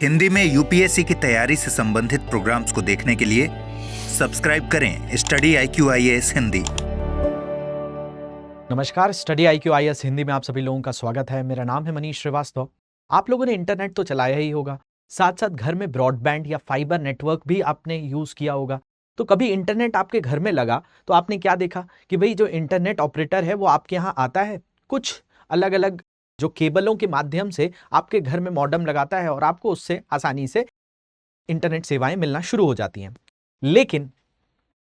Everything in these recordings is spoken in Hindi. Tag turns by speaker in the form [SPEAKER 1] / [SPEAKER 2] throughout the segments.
[SPEAKER 1] हिंदी में यूपीएससी की तैयारी से संबंधित प्रोग्राम्स को देखने के लिए सब्सक्राइब करें स्टडी IQ IAS हिंदी।
[SPEAKER 2] नमस्कार, स्टडी IQ IAS हिंदी में आप सभी लोगों का स्वागत है। मेरा नाम है मनीष श्रीवास्तव। आप लोगों ने इंटरनेट तो चलाया ही होगा, साथ साथ घर में ब्रॉडबैंड या फाइबर नेटवर्क भी आपने यूज किया होगा। तो कभी इंटरनेट आपके घर में लगा तो आपने क्या देखा कि भाई जो इंटरनेट ऑपरेटर है वो आपके यहाँ आता है, कुछ अलग अलग जो केबलों के माध्यम से आपके घर में मॉडेम लगाता है और आपको उससे आसानी से इंटरनेट सेवाएं मिलना शुरू हो जाती हैं। लेकिन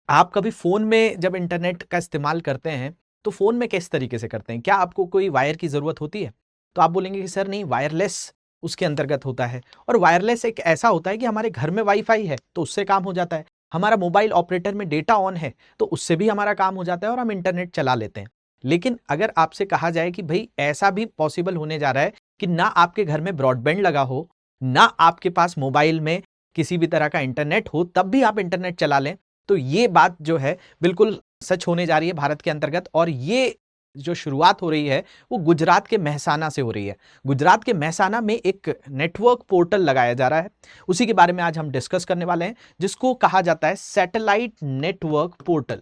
[SPEAKER 2] आप कभी फोन में जब इंटरनेट का इस्तेमाल करते हैं तो फोन में किस तरीके से करते हैं? क्या आपको कोई वायर की जरूरत होती है? तो आप बोलेंगे कि सर नहीं, वायरलेस उसके अंतर्गत होता है। और वायरलेस एक ऐसा होता है कि हमारे घर में वाईफाई है तो उससे काम हो जाता है, हमारा मोबाइल ऑपरेटर में डेटा ऑन है तो उससे भी हमारा काम हो जाता है और हम इंटरनेट चला लेते हैं। लेकिन अगर आपसे कहा जाए कि भाई ऐसा भी पॉसिबल होने जा रहा है कि ना आपके घर में ब्रॉडबैंड लगा हो, ना आपके पास मोबाइल में किसी भी तरह का इंटरनेट हो, तब भी आप इंटरनेट चला लें, तो ये बात जो है बिल्कुल सच होने जा रही है भारत के अंतर्गत। और ये जो शुरुआत हो रही है वो गुजरात के मेहसाना से हो रही है। गुजरात के मेहसाना में एक नेटवर्क पोर्टल लगाया जा रहा है, उसी के बारे में आज हम डिस्कस करने वाले हैं, जिसको कहा जाता है सैटेलाइट नेटवर्क पोर्टल।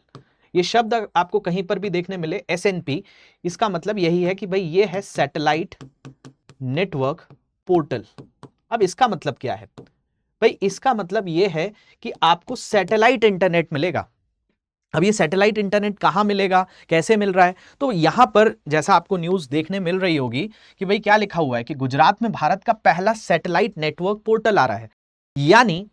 [SPEAKER 2] ये शब्द आपको कहीं पर भी देखने मिले SNP, इसका मतलब यही है कि भाई ये है सैटेलाइट नेटवर्क पोर्टल। अब इसका मतलब क्या है भाई? इसका मतलब यह है कि आपको सैटेलाइट इंटरनेट मिलेगा। अब ये सैटेलाइट इंटरनेट कहां मिलेगा, कैसे मिल रहा है? तो यहां पर जैसा आपको न्यूज देखने मिल रही होगी कि भाई क्या लिखा हुआ है कि गुजरात में भारत का पहला सैटेलाइट नेटवर्क पोर्टल आ रहा है। यानी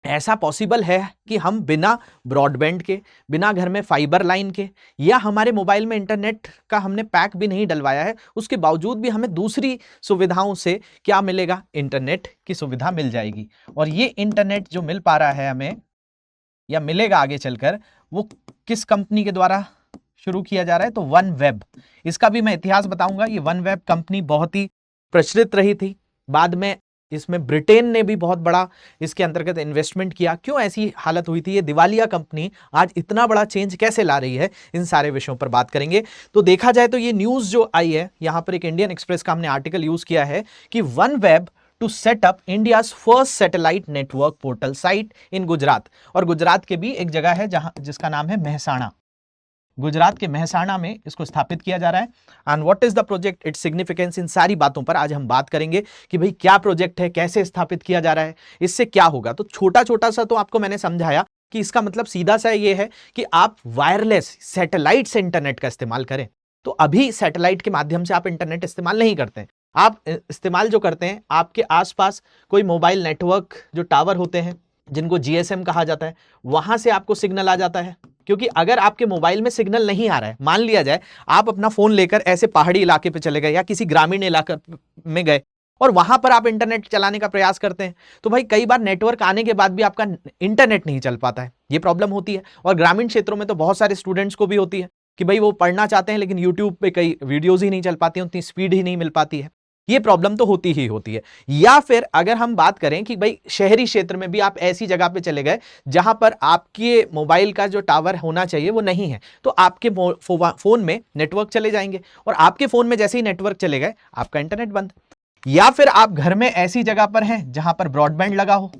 [SPEAKER 2] ऐसा पॉसिबल है कि हम बिना ब्रॉडबैंड के, बिना घर में फाइबर लाइन के, या हमारे मोबाइल में इंटरनेट का हमने पैक भी नहीं डलवाया है, उसके बावजूद भी हमें दूसरी सुविधाओं से क्या मिलेगा? इंटरनेट की सुविधा मिल जाएगी। और ये इंटरनेट जो मिल पा रहा है हमें या मिलेगा आगे चलकर, वो किस कंपनी के द्वारा शुरू किया जा रहा है? तो वन वेब। इसका भी मैं इतिहास बताऊंगा। ये वन वेब कंपनी बहुत ही प्रचलित रही थी, बाद में इसमें ब्रिटेन ने भी बहुत बड़ा इसके अंतर्गत इन्वेस्टमेंट किया। क्यों ऐसी हालत हुई थी? ये दिवालिया कंपनी आज इतना बड़ा चेंज कैसे ला रही है? इन सारे विषयों पर बात करेंगे। तो देखा जाए तो ये न्यूज जो आई है, यहां पर एक इंडियन एक्सप्रेस का हमने आर्टिकल यूज किया है कि OneWeb to set up India's first satellite network portal site in Gujarat. और गुजरात के भी एक जगह है जहां जिसका नाम है मेहसाणा। गुजरात के मेहसाणा में इसको स्थापित किया जा रहा है। And what is the project, its significance, इन सारी बातों पर आज हम बात करेंगे कि भाई क्या प्रोजेक्ट है, कैसे स्थापित किया जा रहा है, इससे क्या होगा। तो छोटा छोटा सा तो आपको मैंने समझाया कि इसका मतलब सीधा सा ये है कि आप वायरलेस सैटेलाइट से इंटरनेट का इस्तेमाल करें। तो अभी सैटेलाइट के माध्यम से आप इंटरनेट इस्तेमाल नहीं करते हैं। आप इस्तेमाल जो करते हैं, आपके आसपास कोई मोबाइल नेटवर्क जो टावर होते हैं जिनको GSM कहा जाता है, वहां से आपको सिग्नल आ जाता है। क्योंकि अगर आपके मोबाइल में सिग्नल नहीं आ रहा है, मान लिया जाए आप अपना फोन लेकर ऐसे पहाड़ी इलाके पे चले गए या किसी ग्रामीण इलाके में गए और वहां पर आप इंटरनेट चलाने का प्रयास करते हैं, तो भाई कई बार नेटवर्क आने के बाद भी आपका इंटरनेट नहीं चल पाता है। ये प्रॉब्लम होती है। और ग्रामीण क्षेत्रों में तो बहुत सारे स्टूडेंट्स को भी होती है कि भाई वो पढ़ना चाहते हैं लेकिन यूट्यूब पे कई वीडियोज ही नहीं चल पाती, उतनी स्पीड ही नहीं मिल पाती है। ये प्रॉब्लम तो होती ही होती है। या फिर अगर हम बात करें कि भाई शहरी क्षेत्र में भी आप ऐसी जगह पे चले गए जहां पर आपके मोबाइल का जो टावर होना चाहिए वो नहीं है, तो आपके फोन में नेटवर्क चले जाएंगे और आपके फोन में जैसे ही नेटवर्क चले गए आपका इंटरनेट बंद। या फिर आप घर में ऐसी जगह पर हैं जहां पर ब्रॉडबैंड लगा हो,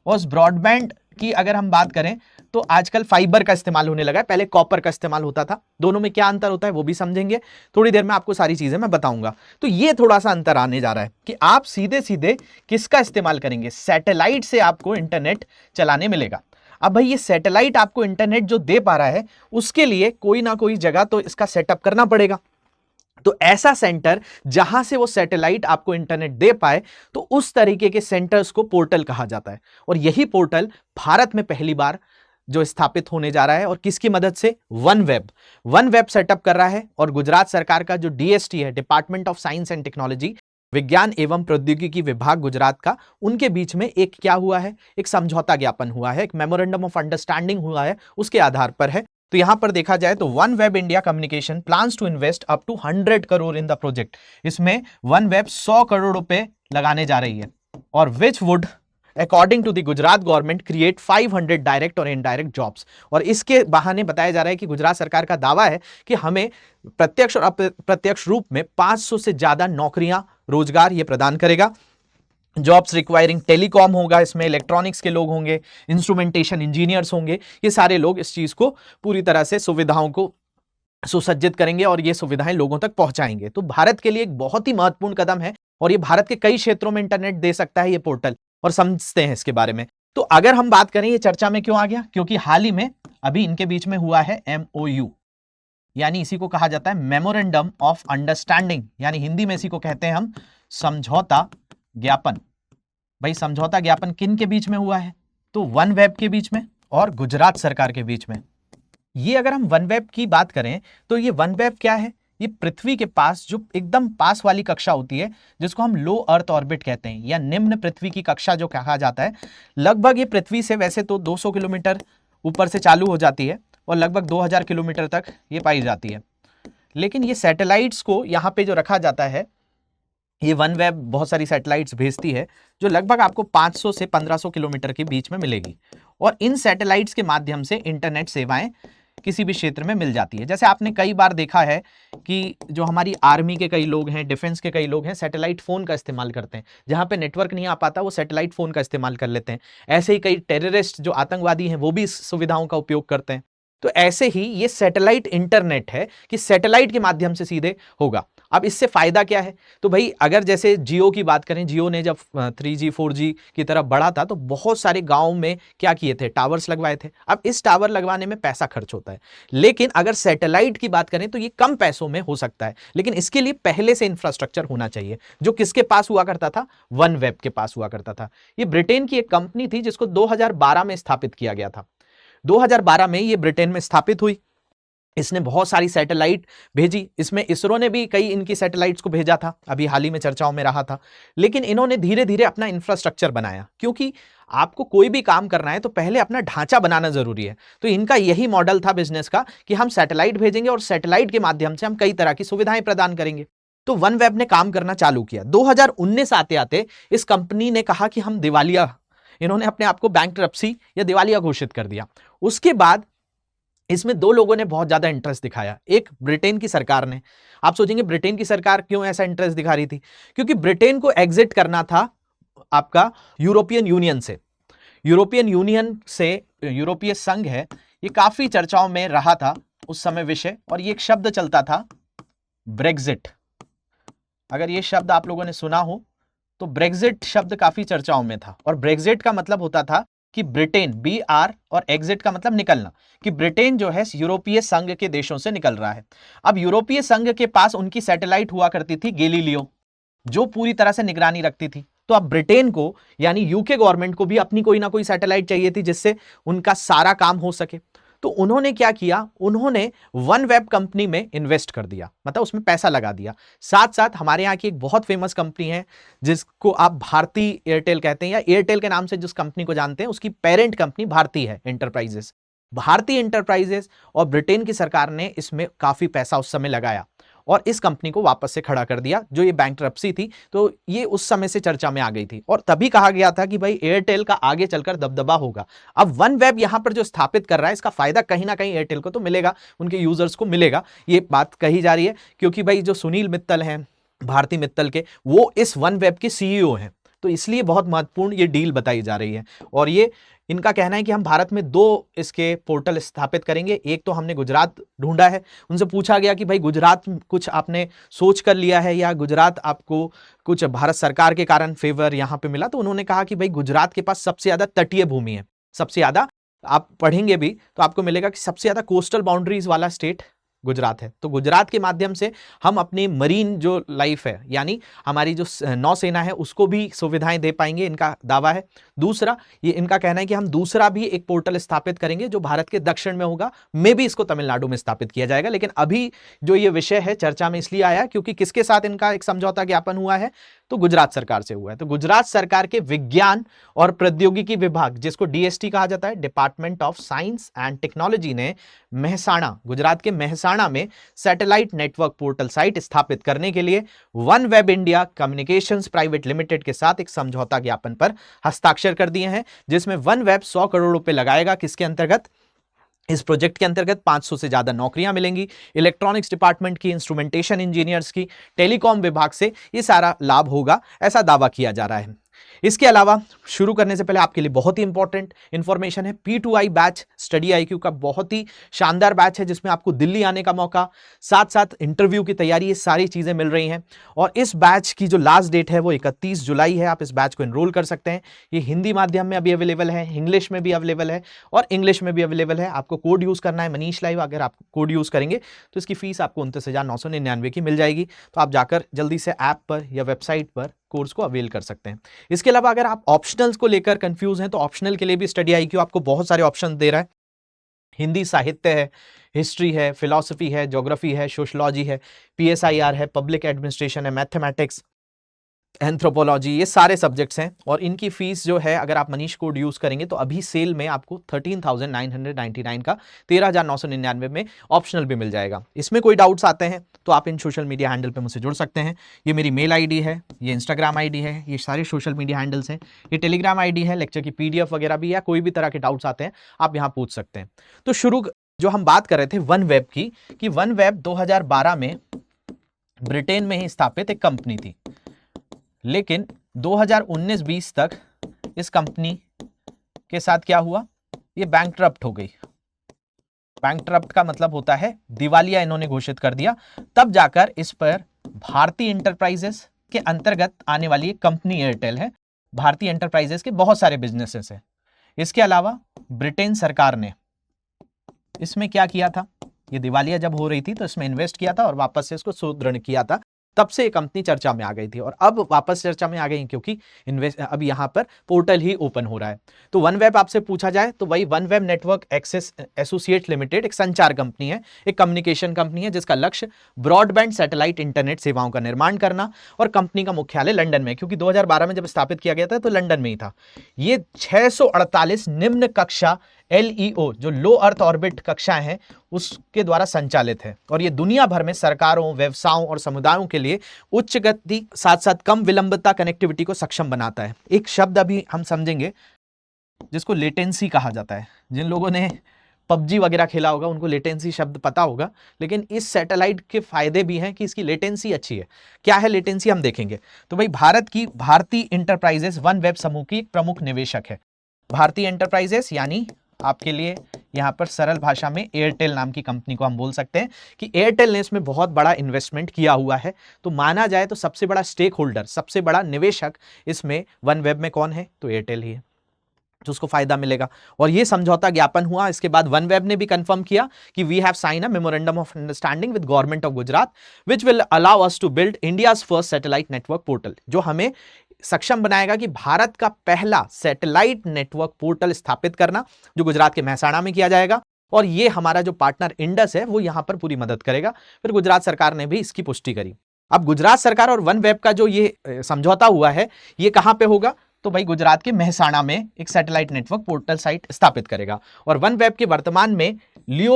[SPEAKER 2] और उस ब्रॉडबैंड की अगर हम बात करें तो आजकल फाइबर का इस्तेमाल होने लगा है, पहले कॉपर का इस्तेमाल होता था। दोनों में क्या अंतर होता है वो भी समझेंगे थोड़ी देर में, आपको सारी चीजें मैं बताऊंगा। तो ये थोड़ा सा अंतर आने जा रहा है कि आप सीधे सीधे किसका इस्तेमाल करेंगे? सैटेलाइट से आपको इंटरनेट चलाने मिलेगा। अब भाई ये सैटेलाइट आपको इंटरनेट जो दे पा रहा है, उसके लिए कोई ना कोई जगह तो इसका सेटअप करना पड़ेगा। तो ऐसा सेंटर जहां से वो सैटेलाइट आपको इंटरनेट दे पाए, तो उस तरीके के सेंटर्स को पोर्टल कहा जाता है। और यही पोर्टल भारत में पहली बार जो स्थापित होने जा रहा है, और किसकी मदद से? वन वेब सेटअप कर रहा है। और गुजरात सरकार का जो DST है, department of science and technology, विज्ञान एवं प्रौद्योगिकी विभाग गुजरात का, उनके बीच में एक क्या हुआ है? एक समझौता ज्ञापन हुआ है, एक मेमोरेंडम ऑफ अंडरस्टैंडिंग हुआ है, उसके आधार पर है। तो यहां पर देखा जाए तो OneWeb India communication plans to invest up to 100 crore in the project. इसमें वन वेब 100 करोड़ रुपए लगाने जा रही है, और which would according to the Gujarat government create 500 direct और इनडायरेक्ट जॉब्स। और इसके बहाने बताया जा रहा है कि गुजरात सरकार का दावा है कि हमें प्रत्यक्ष और अप्रत्यक्ष रूप में 500 से ज्यादा नौकरियां, रोजगार ये प्रदान करेगा। जॉब्स रिक्वायरिंग टेलीकॉम होगा, इसमें इलेक्ट्रॉनिक्स के लोग होंगे, इंस्ट्रूमेंटेशन इंजीनियर्स होंगे, ये सारे लोग इस चीज को पूरी तरह से सुविधाओं को सुसज्जित करेंगे और ये सुविधाएं लोगों तक पहुंचाएंगे। तो भारत के लिए एक बहुत ही महत्वपूर्ण कदम है और ये भारत के कई क्षेत्रों में इंटरनेट दे सकता है ये पोर्टल, और समझते हैं इसके बारे में। तो अगर हम बात करें ये चर्चा में क्यों आ गया, क्योंकि हाल ही में अभी इनके बीच में हुआ है MOU, यानी इसी को कहा जाता है मेमोरेंडम ऑफ अंडरस्टैंडिंग, यानी हिंदी में इसी को कहते हैं हम समझौता ज्ञापन। भाई समझौता ज्ञापन किन के बीच में हुआ है, तो वन वेब के बीच में और गुजरात सरकार के बीच में। ये अगर हम वन वेब की बात करें तो ये वन वेब क्या है, ये पृथ्वी के पास जो एकदम पास वाली कक्षा होती है जिसको हम लो अर्थ ऑर्बिट कहते हैं या निम्न पृथ्वी की कक्षा जो कहा जाता है, लगभग ये पृथ्वी से वैसे तो 200 किलोमीटर ऊपर से चालू हो जाती है और लगभग 2000 किलोमीटर तक ये पाई जाती है। लेकिन ये सैटेलाइट्स को यहाँ पे जो रखा जाता है, ये वन वेब बहुत सारी सैटेलाइट्स भेजती है जो लगभग आपको 500 से 1500 किलोमीटर के बीच में मिलेगी, और इन सैटेलाइट्स के माध्यम से इंटरनेट सेवाएं किसी भी क्षेत्र में मिल जाती है। जैसे आपने कई बार देखा है कि जो हमारी आर्मी के कई लोग हैं, डिफेंस के कई लोग हैं, सैटेलाइट फोन का इस्तेमाल करते हैं, जहां पे नेटवर्क नहीं आ पाता वो सैटेलाइट फोन का इस्तेमाल कर लेते हैं। ऐसे ही कई टेररिस्ट जो आतंकवादी हैं वो भी इस सुविधाओं का उपयोग करते हैं। तो ऐसे ही ये सैटेलाइट इंटरनेट है कि सैटेलाइट के माध्यम से सीधे होगा। अब इससे फायदा क्या है, तो भाई अगर जैसे जियो की बात करें, जियो ने जब 3G 4G की तरफ बढ़ा था तो बहुत सारे गांव में क्या किए थे, टावर्स लगवाए थे। अब इस टावर लगवाने में पैसा खर्च होता है, लेकिन अगर सैटेलाइट की बात करें तो ये कम पैसों में हो सकता है, लेकिन इसके लिए पहले से इंफ्रास्ट्रक्चर होना चाहिए, जो किसके पास हुआ करता था, वन वेब के पास हुआ करता था। ये ब्रिटेन की एक कंपनी थी जिसको 2012 में स्थापित किया गया था। 2012 में ये ब्रिटेन में स्थापित हुई। इसने बहुत सारी सैटेलाइट भेजी, इसमें इसरो ने भी कई इनकी सैटेलाइट्स को भेजा था, अभी हाल ही में चर्चाओं में रहा था। लेकिन इन्होंने धीरे धीरे अपना इंफ्रास्ट्रक्चर बनाया, क्योंकि आपको कोई भी काम करना है तो पहले अपना ढांचा बनाना जरूरी है। तो इनका यही मॉडल था बिजनेस का कि हम सैटेलाइट भेजेंगे और सैटेलाइट के माध्यम से हम कई तरह की सुविधाएं प्रदान करेंगे। तो वन वेब ने काम करना चालू किया। 2019 आते आते इस कंपनी ने कहा कि हम दिवालिया, इन्होंने अपने आप को बैंकरप्सी या दिवालिया घोषित कर दिया। उसके बाद इसमें दो लोगों ने बहुत ज्यादा इंटरेस्ट दिखाया। एक ब्रिटेन की सरकार ने। आप सोचेंगे ब्रिटेन की सरकार क्यों ऐसा इंटरेस्ट दिखा रही थी, क्योंकि ब्रिटेन को एग्जिट करना था आपका यूरोपियन यूनियन से। यूरोपियन यूनियन से यूरोपीय संघ है, ये काफी चर्चाओं में रहा था उस समय विषय, और ये एक शब्द चलता था ब्रेक्जिट। अगर ये शब्द आप लोगों ने सुना हो तो ब्रेक्जिट शब्द काफी चर्चाओं में था, और ब्रेक्जिट का मतलब होता था कि ब्रिटेन, BR, और एग्जिट का मतलब निकलना, कि ब्रिटेन जो है यूरोपीय संघ के देशों से निकल रहा है। अब यूरोपीय संघ के पास उनकी सैटेलाइट हुआ करती थी गैलीलियो, जो पूरी तरह से निगरानी रखती थी। तो अब ब्रिटेन को यानी यूके गवर्नमेंट को भी अपनी कोई ना कोई सैटेलाइट चाहिए थी जिससे उनका सारा काम हो सके। तो उन्होंने क्या किया, उन्होंने वन वेब कंपनी में इन्वेस्ट कर दिया, मतलब उसमें पैसा लगा दिया। साथ साथ हमारे यहाँ की एक बहुत फेमस कंपनी है जिसको आप भारती एयरटेल कहते हैं, या एयरटेल के नाम से जिस कंपनी को जानते हैं, उसकी पेरेंट कंपनी भारती है एंटरप्राइजेस। भारतीय एंटरप्राइजेस और ब्रिटेन की सरकार ने इसमें काफी पैसा उस समय लगाया और इस कंपनी को वापस से खड़ा कर दिया, जो ये बैंकरप्सी थी। तो ये उस समय से चर्चा में आ गई थी, और तभी कहा गया था कि भाई एयरटेल का आगे चलकर दबदबा होगा। अब वन वेब यहां पर जो स्थापित कर रहा है, इसका फायदा कहीं ना कहीं एयरटेल को तो मिलेगा, उनके यूजर्स को मिलेगा, ये बात कही जा रही है। क्योंकि भाई जो सुनील मित्तल हैं भारती मित्तल के, वो इस वन वेब के CEO हैं, तो इसलिए बहुत महत्वपूर्ण ये डील बताई जा रही है। और ये इनका कहना है कि हम भारत में 2 इसके पोर्टल स्थापित करेंगे। एक तो हमने गुजरात ढूंढा है, उनसे पूछा गया कि भाई गुजरात कुछ आपने सोच कर लिया है या गुजरात आपको कुछ भारत सरकार के कारण फेवर यहां पे मिला, तो उन्होंने कहा कि भाई गुजरात के पास सबसे ज्यादा तटीय भूमि है, सबसे ज्यादा, आप पढ़ेंगे भी तो आपको मिलेगा कि सबसे ज्यादा कोस्टल बाउंड्रीज वाला स्टेट गुजरात है। तो गुजरात के माध्यम से हम अपनी मरीन जो लाइफ है, यानी हमारी जो नौसेना है, उसको भी सुविधाएं दे पाएंगे, इनका दावा है। दूसरा, ये इनका कहना है कि हम दूसरा भी एक पोर्टल स्थापित करेंगे जो भारत के दक्षिण में होगा, मे भी इसको तमिलनाडु में स्थापित किया जाएगा। लेकिन अभी जो ये विषय है चर्चा में इसलिए आया क्योंकि किसके साथ इनका एक समझौता ज्ञापन हुआ है, तो गुजरात सरकार से हुआ है। तो गुजरात सरकार के विज्ञान और प्रौद्योगिकी विभाग, जिसको DST कहा जाता है, department of science and technology, ने मेहसाणा, गुजरात के मेहसाणा में सैटेलाइट नेटवर्क पोर्टल साइट स्थापित करने के लिए one web India communications private limited के साथ एक समझौता ज्ञापन पर हस्ताक्षर कर दिए हैं, जिसमें वन वेब 100 करोड़ रुपए लगाएगा। किसके अंतर्गत? इस प्रोजेक्ट के अंतर्गत 500 से ज्यादा नौकरियां मिलेंगी, इलेक्ट्रॉनिक्स डिपार्टमेंट की, इंस्ट्रूमेंटेशन इंजीनियर्स की, टेलीकॉम विभाग से ये सारा लाभ होगा, ऐसा दावा किया जा रहा है। इसके अलावा शुरू करने से पहले आपके लिए बहुत ही इंपॉर्टेंट इंफॉर्मेशन है, P2I बैच स्टडी IQ का बहुत ही शानदार बैच है जिसमें आपको दिल्ली आने का मौका, साथ साथ इंटरव्यू की तैयारी, ये सारी चीजें मिल रही हैं। और इस बैच की जो लास्ट डेट है वो 31 जुलाई है। आप इस बैच को एनरोल कर सकते हैं। ये हिंदी माध्यम में अभी अवेलेबल है, इंग्लिश में भी अवेलेबल है और इंग्लिश में भी अवेलेबल है। आपको कोड यूज करना है मनीष लाइव। अगर आप कोड यूज करेंगे तो इसकी फीस आपको 29,999 की मिल जाएगी। तो आप जाकर जल्दी से ऐप पर या वेबसाइट पर कोर्स को अवेल कर सकते हैं। इसके अलावा अगर आप ऑप्शनल्स को लेकर कंफ्यूज हैं तो ऑप्शनल के लिए भी स्टडी IQ आपको बहुत सारे ऑप्शन दे रहा है। हिंदी साहित्य है, हिस्ट्री है, फिलॉसफी है, ज्योग्राफी है, सोशलॉजी है, PSIR है, पब्लिक एडमिनिस्ट्रेशन है, मैथमेटिक्स, एंथ्रोपोलॉजी, ये सारे सब्जेक्ट्स हैं। और इनकी फीस जो है अगर आप मनीष कोड यूज करेंगे तो अभी सेल में आपको 13,999 का 13,999 में ऑप्शनल भी मिल जाएगा। इसमें कोई डाउट्स आते हैं तो आप इन सोशल मीडिया हैंडल पे मुझसे जुड़ सकते हैं। ये मेरी मेल ID है, ये इंस्टाग्राम ID है, ये सारे सोशल मीडिया हैंडल्स हैं, ये टेलीग्राम ID है। लेक्चर की PDF वगैरह भी या कोई भी तरह के डाउट्स आते हैं आप यहाँ पूछ सकते हैं। तो शुरू जो हम बात कर रहे थे OneWeb की, कि OneWeb 2012 में ब्रिटेन में ही स्थापित एक कंपनी थी, लेकिन 2019-20 तक इस कंपनी के साथ क्या हुआ, ये बैंकक्रप्ट हो गई। बैंकक्रप्ट का मतलब होता है दिवालिया इन्होंने घोषित कर दिया। तब जाकर इस पर भारती एंटरप्राइजेस के अंतर्गत आने वाली एक कंपनी एयरटेल है। भारती एंटरप्राइजेस के बहुत सारे बिजनेसेस हैं। इसके अलावा ब्रिटेन सरकार ने इसमें क्या किया था, ये दिवालिया जब हो रही थी तो इसमें इन्वेस्ट किया था और वापस से इसको सुदृढ़ किया था। तब से ये कंपनी चर्चा में आ गई थी और अब वापस चर्चा में आ गई क्योंकि अब यहाँ पर पोर्टल ही ओपन हो रहा है। तो OneWeb आपसे पूछा जाए तो वही OneWeb network access associate limited एक संचार कंपनी है, एक कम्युनिकेशन कंपनी है जिसका लक्ष्य ब्रॉडबैंड सैटेलाइट इंटरनेट सेवाओं का निर्माण करना, और कंपनी का मुख्यालय लंदन में, क्योंकि 2012 में जब स्थापित किया गया था तो लंदन में ही था। ये 648 निम्न कक्षा LEO जो लो अर्थ ऑर्बिट कक्षाएं हैं उसके द्वारा संचालित है, और ये दुनिया भर में सरकारों, व्यवसायों और समुदायों के लिए उच्च गति साथ साथ कम विलंबता कनेक्टिविटी को सक्षम बनाता है। एक शब्द अभी हम समझेंगे जिसको लेटेंसी कहा जाता है। जिन लोगों ने PUBG वगैरह खेला होगा उनको लेटेंसी शब्द पता होगा, लेकिन इस सैटेलाइट के फायदे भी हैं कि इसकी लेटेंसी अच्छी है। क्या है लेटेंसी हम देखेंगे। तो भाई भारत की भारती एंटरप्राइजेस OneWeb समूह की एक प्रमुख निवेशक है। भारती एंटरप्राइजेस यानी आपके लिए यहां पर सरल भाषा में एयरटेल नाम की कंपनी को हम बोल सकते हैं कि एयरटेल ने इसमें बहुत बड़ा इन्वेस्टमेंट किया हुआ है। तो माना जाए तो सबसे बड़ा स्टेक होल्डर, सबसे बड़ा निवेशक इसमें OneWeb में कौन है, तो एयरटेल ही है, जो उसको फायदा मिलेगा। और ये समझौता ज्ञापन हुआ। इसके बाद OneWeb ने भी कंफर्म किया कि we have sign a memorandum of understanding with government of Gujarat which will allow us to build India's first satellite network portal, जो हमें सक्षम बनाएगा कि भारत का पहला सैटेलाइट नेटवर्क पोर्टल स्थापित करना, जो गुजरात के मेहसाणा में किया जाएगा। और ये हमारा जो पार्टनर इंडस है वो यहां पर पूरी मदद करेगा। फिर गुजरात सरकार ने भी इसकी पुष्टि करी। अब गुजरात सरकार और OneWeb का जो ये समझौता हुआ है ये कहां पे होगा, तो भाई गुजरात के मेहसाणा में एक सैटेलाइट नेटवर्क पोर्टल साइट स्थापित करेगा। और OneWeb के वर्तमान में लियो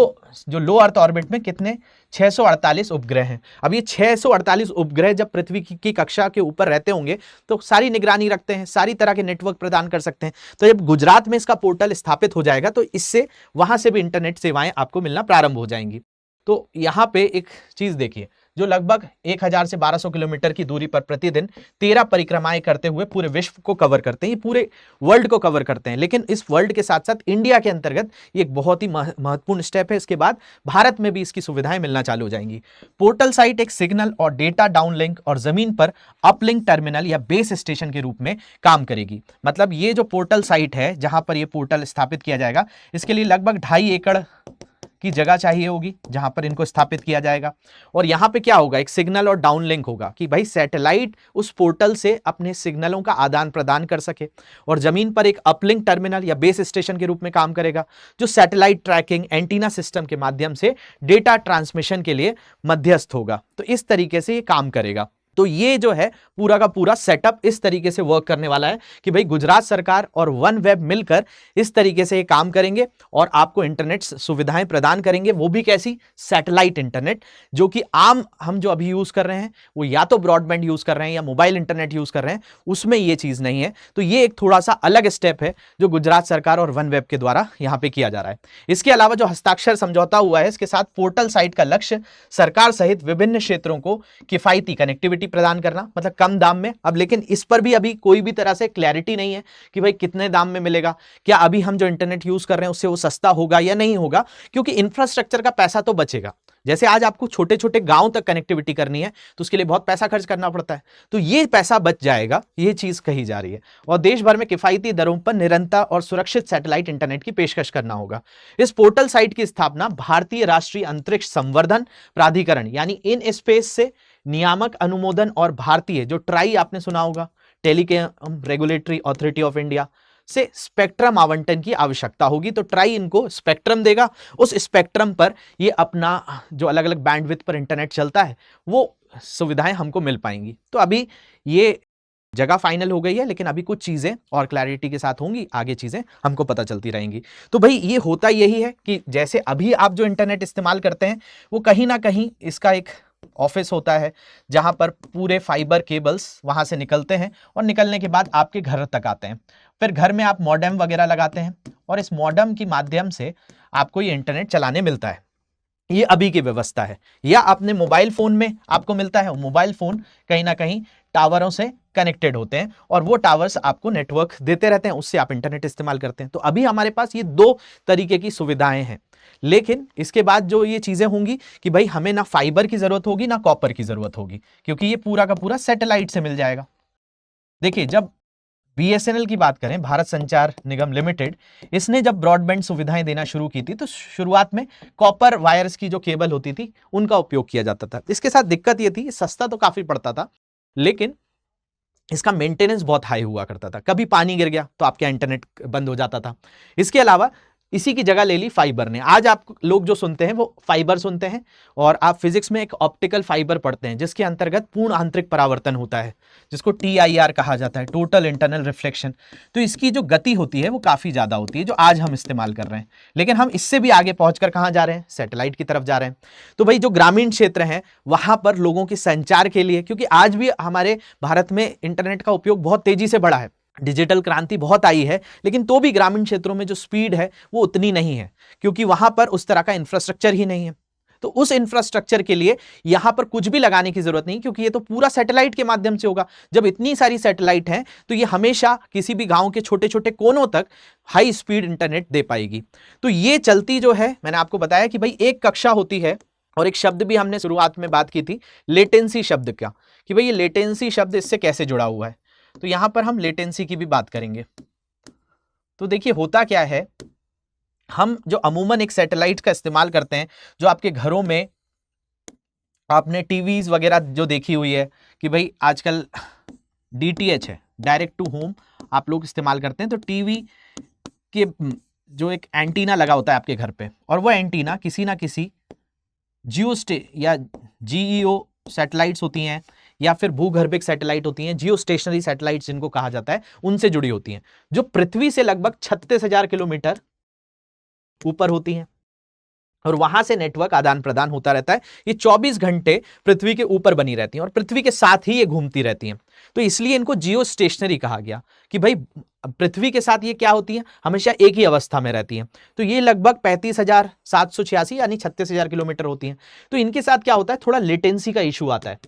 [SPEAKER 2] जो लो अर्थ ऑर्बिट में कितने 648 उपग्रह हैं। अब ये 648 उपग्रह जब पृथ्वी की कक्षा के ऊपर रहते होंगे तो सारी निगरानी रखते हैं, सारी तरह के नेटवर्क प्रदान कर सकते हैं। तो जब गुजरात में इसका पोर्टल स्थापित हो जाएगा तो इससे वहां से भी इंटरनेट सेवाएं आपको मिलना प्रारंभ हो जाएंगी। तो यहां पे एक चीज देखिए, जो लगभग 1000 से 1200 किलोमीटर की दूरी पर प्रतिदिन 13 परिक्रमाएं करते हुए पूरे विश्व को कवर करते हैं, ये पूरे वर्ल्ड को कवर करते हैं। लेकिन इस वर्ल्ड के साथ साथ इंडिया के अंतर्गत ये एक बहुत ही महत्वपूर्ण स्टेप है। इसके बाद भारत में भी इसकी सुविधाएं मिलना चालू हो जाएंगी। पोर्टल साइट एक सिग्नल और डेटा डाउनलिंक और जमीन पर अपलिंक टर्मिनल या बेस स्टेशन के रूप में काम करेगी। मतलब ये जो पोर्टल साइट है जहां पर ये पोर्टल स्थापित किया जाएगा, इसके लिए लगभग 2.5 एकड़ की जगह चाहिए होगी जहां पर इनको स्थापित किया जाएगा। और यहां पे क्या होगा, एक सिग्नल और डाउनलिंक होगा कि भाई सैटेलाइट उस पोर्टल से अपने सिग्नलों का आदान प्रदान कर सके। और जमीन पर एक अपलिंक टर्मिनल या बेस स्टेशन के रूप में काम करेगा, जो सैटेलाइट ट्रैकिंग एंटीना सिस्टम के माध्यम से डेटा ट्रांसमिशन के लिए मध्यस्थ होगा। तो इस तरीके से ये काम करेगा। तो ये जो है पूरा का पूरा सेटअप इस तरीके से वर्क करने वाला है कि भाई गुजरात सरकार और OneWeb मिलकर इस तरीके से ये काम करेंगे और आपको इंटरनेट सुविधाएं प्रदान करेंगे। वो भी कैसी, सैटेलाइट इंटरनेट, जो कि आम हम जो अभी यूज कर रहे हैं वो या तो ब्रॉडबैंड यूज कर रहे हैं या मोबाइल इंटरनेट यूज कर रहे हैं, उसमें ये चीज नहीं है। तो ये एक थोड़ा सा अलग स्टेप है जो गुजरात सरकार और OneWeb के द्वारा यहां पर किया जा रहा है। इसके अलावा जो हस्ताक्षर समझौता हुआ है, इसके साथ पोर्टल साइट का लक्ष्य सरकार सहित विभिन्न क्षेत्रों को किफायती कनेक्टिविटी प्रदान करना, मतलब कम दाम में। अब लेकिन इस पर भी अभी कोई भी तरह से क्लैरिटी नहीं है कि भाई कितने दाम में मिलेगा, क्या अभी हम जो इंटरनेट यूज कर रहे हैं उससे वो सस्ता होगा या नहीं होगा, क्योंकि इंफ्रास्ट्रक्चर का पैसा तो बचेगा। जैसे आज आपको छोटे छोटे गांव तक कनेक्टिविटी करनी है तो उसके लिए बहुत पैसा खर्च करना पड़ता है, तो ये पैसा बच जाएगा, ये चीज कही जा रही है। और देश भर में किफायती दरों पर निरंतर और सुरक्षित सैटेलाइट इंटरनेट की पेशकश करना होगा। इस पोर्टल साइट की स्थापना भारतीय राष्ट्रीय अंतरिक्ष संवर्धन प्राधिकरण यानी इन स्पेस से नियामक अनुमोदन और भारतीय, जो ट्राई आपने सुना होगा, telecom regulatory authority of India से स्पेक्ट्रम आवंटन की आवश्यकता होगी। तो ट्राई इनको स्पेक्ट्रम देगा, उस स्पेक्ट्रम पर ये अपना जो अलग अलग बैंडविड्थ पर इंटरनेट चलता है वो सुविधाएं हमको मिल पाएंगी। तो अभी ये जगह फाइनल हो गई है, लेकिन अभी कुछ चीजें और क्लैरिटी के साथ होंगी, आगे चीजें हमको पता चलती रहेंगी। तो भाई ये होता यही है कि जैसे अभी आप जो इंटरनेट इस्तेमाल करते हैं वो कहीं ना कहीं इसका एक ऑफिस होता है जहां पर पूरे फाइबर केबल्स वहां से निकलते हैं और निकलने के बाद आपके घर तक आते हैं। फिर घर में आप मॉडेम वगैरह लगाते हैं और इस मॉडेम की माध्यम से आपको ये इंटरनेट चलाने मिलता है। ये अभी की व्यवस्था है। या अपने मोबाइल फोन में आपको मिलता है, मोबाइल फोन कहीं ना कहीं टावरों से कनेक्टेड होते हैं और वो टावर्स आपको नेटवर्क देते रहते हैं, उससे आप इंटरनेट इस्तेमाल करते हैं। तो अभी हमारे पास ये दो तरीके की सुविधाएं हैं। लेकिन इसके बाद जो ये चीजें होंगी कि भाई हमें ना फाइबर की जरूरत होगी ना कॉपर की जरूरत होगी, क्योंकि ये पूरा का पूरा सैटेलाइट से मिल जाएगा। देखिए, जब बीएसएनएल की बात करें, भारत संचार निगम लिमिटेड, इसने जब ब्रॉडबैंड सुविधाएं देना शुरू की थी तो शुरुआत में कॉपर वायर्स की जो केबल होती थी उनका उपयोग किया जाता था। इसके साथ दिक्कत ये थी, सस्ता तो काफी पड़ता था लेकिन इसका मेंटेनेंस बहुत हाई हुआ करता था। कभी पानी गिर गया तो आपका इंटरनेट बंद हो जाता था। इसके अलावा इसी की जगह ले ली फाइबर ने। आज आप लोग जो सुनते हैं वो फाइबर सुनते हैं और आप फिजिक्स में एक ऑप्टिकल फाइबर पढ़ते हैं जिसके अंतर्गत पूर्ण आंतरिक परावर्तन होता है, जिसको TIR कहा जाता है, टोटल इंटरनल रिफ्लेक्शन। तो इसकी जो गति होती है वो काफी ज्यादा होती है जो आज हम इस्तेमाल कर रहे हैं। लेकिन हम इससे भी आगे पहुंचकर कहां जा रहे हैं, सैटेलाइट की तरफ जा रहे हैं। तो भाई जो ग्रामीण क्षेत्र हैं वहां पर लोगों के संचार के लिए, क्योंकि आज भी हमारे भारत में इंटरनेट का उपयोग बहुत तेजी से बढ़ा है, डिजिटल क्रांति बहुत आई है, लेकिन तो भी ग्रामीण क्षेत्रों में जो स्पीड है वो उतनी नहीं है, क्योंकि वहां पर उस तरह का इंफ्रास्ट्रक्चर ही नहीं है। तो उस इंफ्रास्ट्रक्चर के लिए यहां पर कुछ भी लगाने की जरूरत नहीं, क्योंकि ये तो पूरा सैटेलाइट के माध्यम से होगा। जब इतनी सारी सैटेलाइट हैं तो ये हमेशा किसी भी गांव के छोटे छोटे कोनों तक हाई स्पीड इंटरनेट दे पाएगी। तो ये चलती जो है, मैंने आपको बताया कि भाई एक कक्षा होती है, और एक शब्द भी हमने शुरुआत में बात की थी, लेटेंसी शब्द का, कि भाई ये लेटेंसी शब्द इससे कैसे जुड़ा हुआ है। तो यहां पर हम लेटेंसी की भी बात करेंगे। तो देखिए होता क्या है, हम जो अमूमन एक सैटेलाइट का इस्तेमाल करते हैं, जो आपके घरों में आपने टीवीज वगैरह जो देखी हुई है कि भाई आजकल DTH है, डायरेक्ट टू होम, आप लोग इस्तेमाल करते हैं। तो टीवी के जो एक एंटीना लगा होता है आपके घर पे, और वो एंटीना किसी ना किसी जियो या GEO सैटेलाइट्स होती हैं या फिर भूगर्भिक सैटेलाइट होती हैं, जियो स्टेशनरी सैटेलाइट जिनको कहा जाता है, उनसे जुड़ी होती हैं, जो पृथ्वी से लगभग 36,000 किलोमीटर ऊपर होती हैं और वहां से नेटवर्क आदान प्रदान होता रहता है। ये 24 घंटे पृथ्वी के ऊपर बनी रहती हैं और पृथ्वी के साथ ही ये घूमती रहती हैं। तो इसलिए इनको जियो स्टेशनरी कहा गया कि भाई पृथ्वी के साथ ये क्या होती है, हमेशा एक ही अवस्था में रहती हैं। तो ये लगभग 35,786 यानी 36,000 किलोमीटर होती हैं। तो इनके साथ क्या होता है, थोड़ा लेटेंसी का इशू आता है।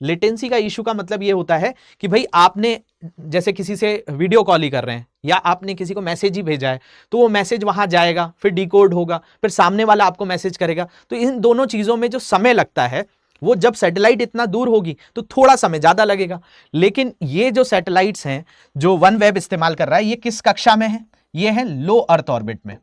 [SPEAKER 2] लेटेंसी का इशू का मतलब ये होता है कि भाई आपने जैसे किसी से वीडियो कॉल ही कर रहे हैं या आपने किसी को मैसेज ही भेजा है, तो वो मैसेज वहां जाएगा, फिर डिकोड होगा, फिर सामने वाला आपको मैसेज करेगा। तो इन दोनों चीजों में जो समय लगता है, वो जब सैटेलाइट इतना दूर होगी तो थोड़ा समय ज्यादा लगेगा। लेकिन ये जो सैटेलाइट्स हैं जो वन वेब इस्तेमाल कर रहा है, ये किस कक्षा में है, ये है लो अर्थ ऑर्बिट में।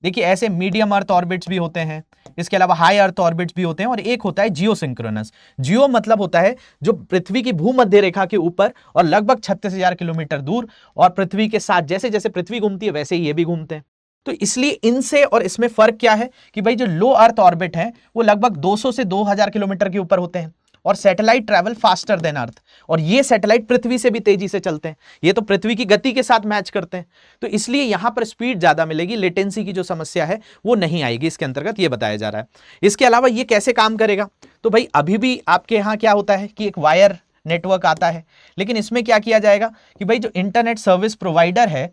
[SPEAKER 2] देखिए ऐसे मीडियम अर्थ ऑर्बिट्स भी होते हैं, इसके अलावा हाई अर्थ ऑर्बिट्स भी होते हैं, और एक होता है जियो सिंक्रोनस। जियो मतलब होता है जो पृथ्वी की भूमध्य रेखा के ऊपर और लगभग 36,000 किलोमीटर दूर, और पृथ्वी के साथ जैसे जैसे पृथ्वी घूमती है वैसे ही ये भी घूमते हैं। तो इसलिए इनसे और इसमें फर्क क्या है कि भाई जो लो अर्थ ऑर्बिट है वो लगभग 200 से 2000 किलोमीटर के ऊपर होते हैं, और सैटेलाइट ट्रैवल फास्टर देन अर्थ, और ये सैटेलाइट पृथ्वी से भी तेजी से चलते हैं, ये तो पृथ्वी की गति के साथ मैच करते हैं। तो इसलिए यहां पर स्पीड ज्यादा मिलेगी, लेटेंसी की जो समस्या है वो नहीं आएगी इसके अंतर्गत, ये बताया जा रहा है। इसके अलावा ये कैसे काम करेगा, तो भाई अभी भी आपके यहां क्या होता है कि एक वायर नेटवर्क आता है, लेकिन इसमें क्या किया जाएगा कि भाई जो इंटरनेट सर्विस प्रोवाइडर है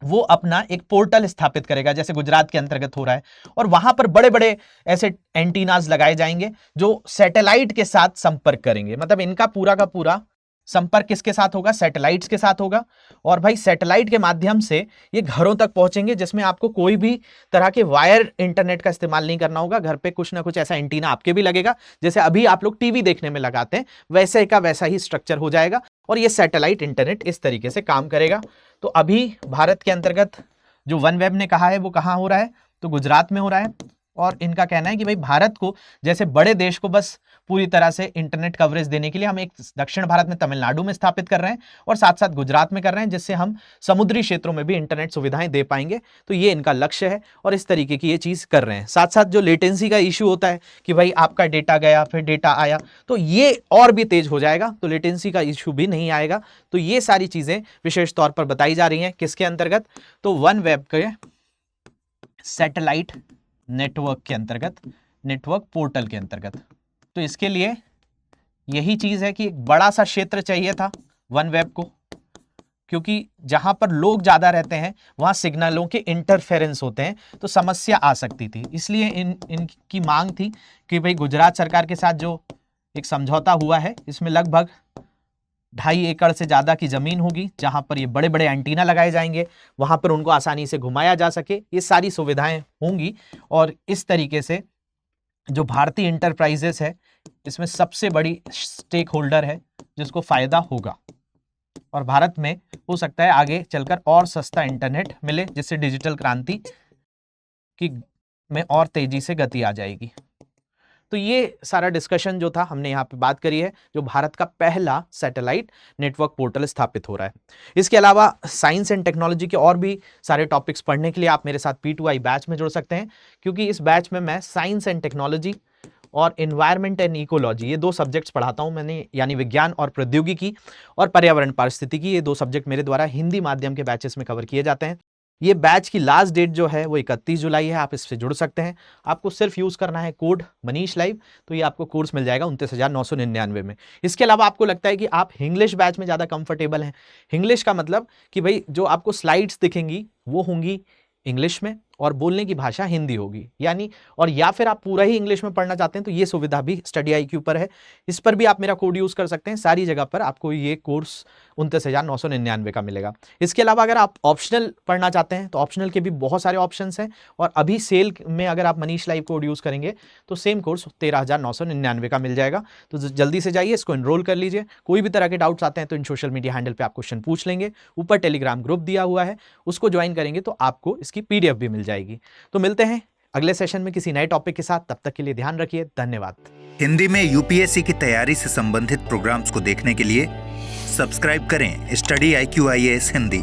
[SPEAKER 2] वो अपना एक पोर्टल स्थापित करेगा, जैसे गुजरात के अंतर्गत हो रहा है, और वहां पर बड़े बड़े ऐसे एंटीनाज लगाए जाएंगे जो सैटेलाइट के साथ संपर्क करेंगे। मतलब इनका पूरा का पूरा संपर्क किसके साथ होगा? सैटेलाइट्स के साथ होगा। और भाई सैटेलाइट के माध्यम से ये घरों तक पहुंचेंगे, जिसमें आपको कोई भी तरह के वायर इंटरनेट का इस्तेमाल नहीं करना होगा। घर पे कुछ ना कुछ ऐसा एंटीना आपके भी लगेगा, जैसे अभी आप लोग टीवी देखने में लगाते हैं, वैसे का वैसा ही स्ट्रक्चर हो जाएगा, और ये सैटेलाइट इंटरनेट इस तरीके से काम करेगा। तो अभी भारत के अंतर्गत जो वन वेब ने कहा है वो कहाँ हो रहा है? तो गुजरात में हो रहा है। और इनका कहना है कि भाई भारत को, जैसे बड़े देश को बस पूरी तरह से इंटरनेट कवरेज देने के लिए हम एक दक्षिण भारत में तमिलनाडु में स्थापित कर रहे हैं, और साथ साथ गुजरात में कर रहे हैं, जिससे हम समुद्री क्षेत्रों में भी इंटरनेट सुविधाएं दे पाएंगे। तो ये इनका लक्ष्य है, और इस तरीके की ये चीज कर रहे हैं। साथ साथ जो लेटेंसी का इश्यू होता है कि भाई आपका डेटा गया फिर डेटा आया, तो ये और भी तेज हो जाएगा, तो लेटेंसी का इश्यू भी नहीं आएगा। तो ये सारी चीजें विशेष तौर पर बताई जा रही हैं किसके अंतर्गत? तो वन वेब के सैटेलाइट नेटवर्क के अंतर्गत, नेटवर्क पोर्टल के अंतर्गत। तो इसके लिए यही चीज है कि एक बड़ा सा क्षेत्र चाहिए था वन वेब को, क्योंकि जहां पर लोग ज्यादा रहते हैं वहां सिग्नलों के इंटरफेरेंस होते हैं, तो समस्या आ सकती थी। इसलिए इनकी मांग थी कि भाई गुजरात सरकार के साथ जो एक समझौता हुआ है, इसमें लगभग 2.5 एकड़ से ज्यादा की जमीन होगी, जहां पर ये बड़े बड़े एंटीना लगाए जाएंगे, वहां पर उनको आसानी से घुमाया जा सके, ये सारी सुविधाएं होंगी। और इस तरीके से जो भारतीय इंटरप्राइजेस है, इसमें सबसे बड़ी स्टेक होल्डर है जिसको फायदा होगा, और भारत में हो सकता है आगे चलकर और सस्ता इंटरनेट मिले, जिससे डिजिटल क्रांति की में और तेजी से गति आ जाएगी। तो ये सारा डिस्कशन जो था हमने यहाँ पे बात करी है, जो भारत का पहला सैटेलाइट नेटवर्क पोर्टल स्थापित हो रहा है। इसके अलावा साइंस एंड टेक्नोलॉजी के और भी सारे टॉपिक्स पढ़ने के लिए आप मेरे साथ P2I बैच में जुड़ सकते हैं, क्योंकि इस बैच में मैं साइंस एंड टेक्नोलॉजी और एनवायरमेंट एंड इकोलॉजी, ये 2 सब्जेक्ट्स पढ़ाता हूं मैंने, यानी विज्ञान और प्रौद्योगिकी और पर्यावरण पारिस्थितिकी, ये 2 सब्जेक्ट मेरे द्वारा हिंदी माध्यम के बैचेस में कवर किए जाते हैं। ये बैच की लास्ट डेट जो है वो 31 जुलाई है, आप इससे जुड़ सकते हैं। आपको सिर्फ यूज करना है कोड मनीष लाइव, तो ये आपको कोर्स मिल जाएगा 29,999 में। इसके अलावा आपको लगता है कि आप इंग्लिश बैच में ज़्यादा कंफर्टेबल हैं, इंग्लिश का मतलब कि भाई जो आपको स्लाइड्स दिखेंगी वो होंगी इंग्लिश में, और बोलने की भाषा हिंदी होगी, यानी, और या फिर आप पूरा ही इंग्लिश में पढ़ना चाहते हैं तो ये सुविधा भी स्टडी IQ पर है, इस पर भी आप मेरा कोड यूज कर सकते हैं। सारी जगह पर आपको ये कोर्स 29,999 का मिलेगा। इसके अलावा अगर आप ऑप्शनल पढ़ना चाहते हैं तो ऑप्शनल के भी बहुत सारे ऑप्शंस हैं, और अभी सेल में अगर आप मनीष लाइव कोड यूज करेंगे तो सेम कोर्स 13,999 का मिल जाएगा। तो जल्दी से जाइए, इसको एनरोल कर लीजिए। कोई भी तरह के डाउट्स आते हैं तो इन सोशल मीडिया हैंडल पे आप क्वेश्चन पूछ लेंगे। ऊपर टेलीग्राम ग्रुप दिया हुआ है, उसको ज्वाइन करेंगे तो आपको इसकी PDF भी मिल जाएगी। तो मिलते हैं अगले सेशन में किसी नए टॉपिक के साथ, तब तक के लिए ध्यान रखिए, धन्यवाद।
[SPEAKER 1] हिंदी में UPSC की तैयारी से संबंधित प्रोग्राम्स को देखने के लिए सब्सक्राइब करें स्टडी IQ IAS हिंदी।